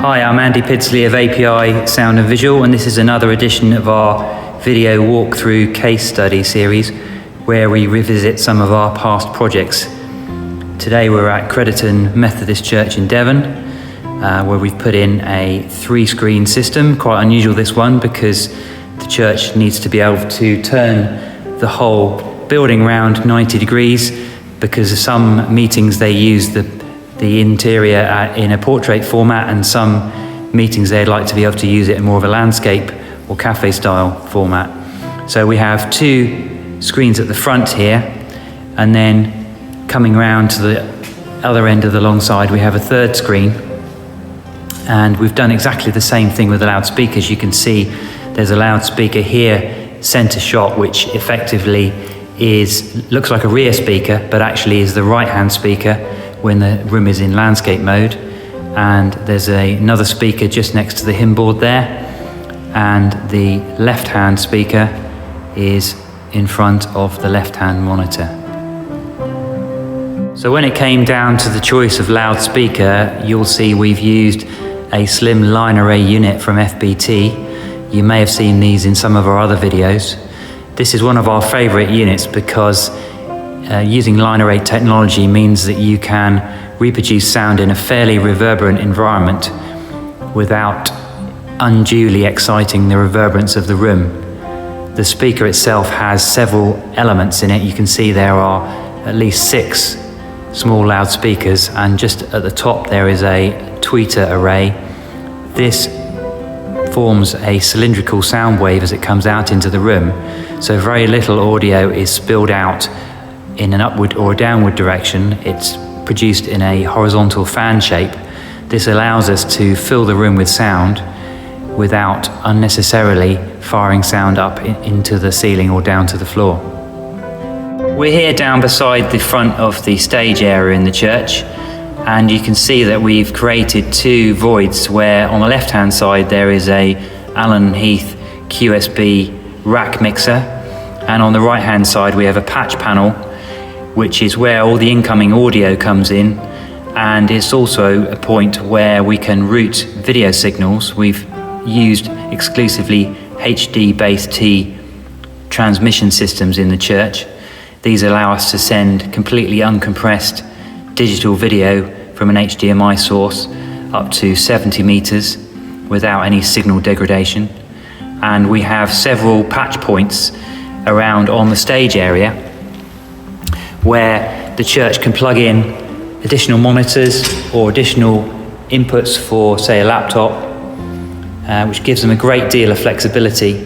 Hi, I'm Andy Pidsley of API Sound and Visual, and this is another edition of our video walkthrough case study series where we revisit some of our past projects. Today we're at Crediton Methodist Church in Devon, where we've put in a 3-screen system. Quite unusual, this one, because the church needs to be able to turn the whole building around 90 degrees, because of some meetings they use the interior in a portrait format, and some meetings they'd like to be able to use it in more of a landscape or cafe style format. So we have 2 screens at the front here, and then coming around to the other end of the long side we have a 3rd screen, and we've done exactly the same thing with the loudspeakers. You can see there's a loudspeaker here, center shot, which effectively looks like a rear speaker, but actually is the right hand speaker when the room is in landscape mode. And there's another speaker just next to the hymn board there, and the left hand speaker is in front of the left hand monitor. So when it came down to the choice of loudspeaker, you'll see we've used a slim line array unit from FBT. You may have seen these in some of our other videos. This is one of our favorite units because using line array technology means that you can reproduce sound in a fairly reverberant environment without unduly exciting the reverberance of the room. The speaker itself has several elements in it. You can see there are at least 6 small loudspeakers, and just at the top there is a tweeter array. This forms a cylindrical sound wave as it comes out into the room, so very little audio is spilled out in an upward or a downward direction. It's produced in a horizontal fan shape. This allows us to fill the room with sound without unnecessarily firing sound up into the ceiling or down to the floor. We're here down beside the front of the stage area in the church, and you can see that we've created 2 voids where on the left hand side there is a Allen Heath QSB rack mixer, and on the right hand side we have a patch panel, which is where all the incoming audio comes in, and it's also a point where we can route video signals. We've used exclusively HD-based transmission systems in the church. These allow us to send completely uncompressed digital video from an HDMI source up to 70 meters without any signal degradation. And we have several patch points around on the stage area where the church can plug in additional monitors or additional inputs for, say, a laptop, which gives them a great deal of flexibility.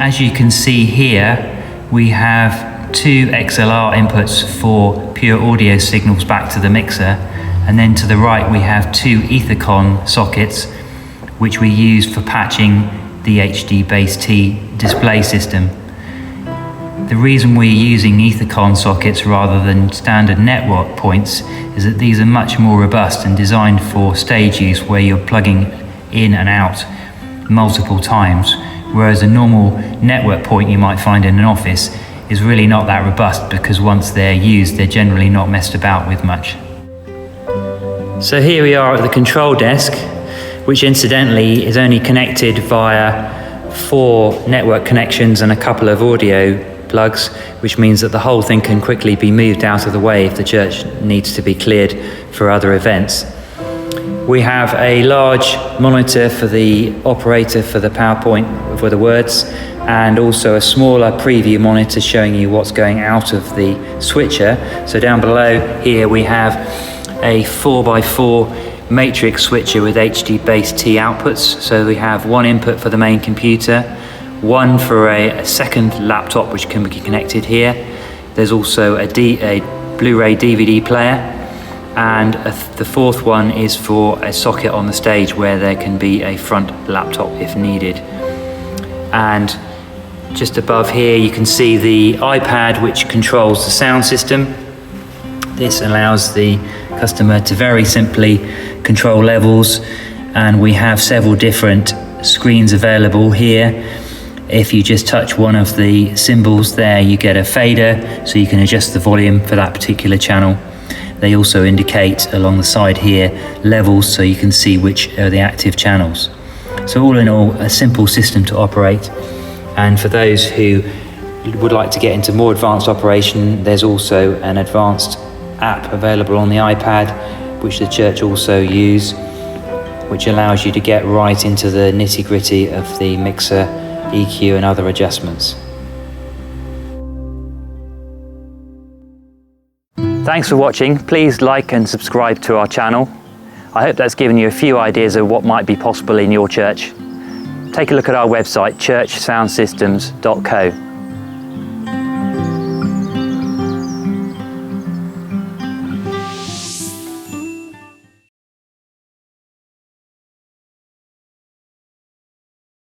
As you can see here, we have 2 XLR inputs for pure audio signals back to the mixer, and then to the right we have 2 𝐸𝐴HCON sockets which we use for patching the HD-based display system. The reason we're using 𝐸𝐴HCON sockets rather than standard network points is that these are much more robust and designed for stage use, where you're plugging in and out multiple times, whereas a normal network point you might find in an office is really not that robust, because once they're used they're generally not messed about with much. So here we are at the control desk, which incidentally is only connected via 4 network connections and a couple of audio plugs, which means that the whole thing can quickly be moved out of the way if the church needs to be cleared for other events. We have a large monitor for the operator for the PowerPoint for the words, and also a smaller preview monitor showing you what's going out of the switcher. So down below here we have a 4x4 matrix switcher with HD-based outputs. So we have 1 input for the main computer, 1 for a second laptop which can be connected here. There's also a Blu-ray DVD player, and the 4th one is for a socket on the stage where there can be a front laptop if needed. And just above here you can see the iPad which controls the sound system. This allows the customer to very simply control levels, and we have several different screens available here. If you just touch one of the symbols there, you get a fader, so you can adjust the volume for that particular channel. They also indicate along the side here levels, so you can see which are the active channels. So all in all, a simple system to operate. And for those who would like to get into more advanced operation, there's also an advanced app available on the iPad, which the church also use, which allows you to get right into the nitty-gritty of the mixer, EQ and other adjustments. Thanks for watching. Please like and subscribe to our channel. I hope that's given you a few ideas of what might be possible in your church. Take a look at our website, churchsoundsystems.co.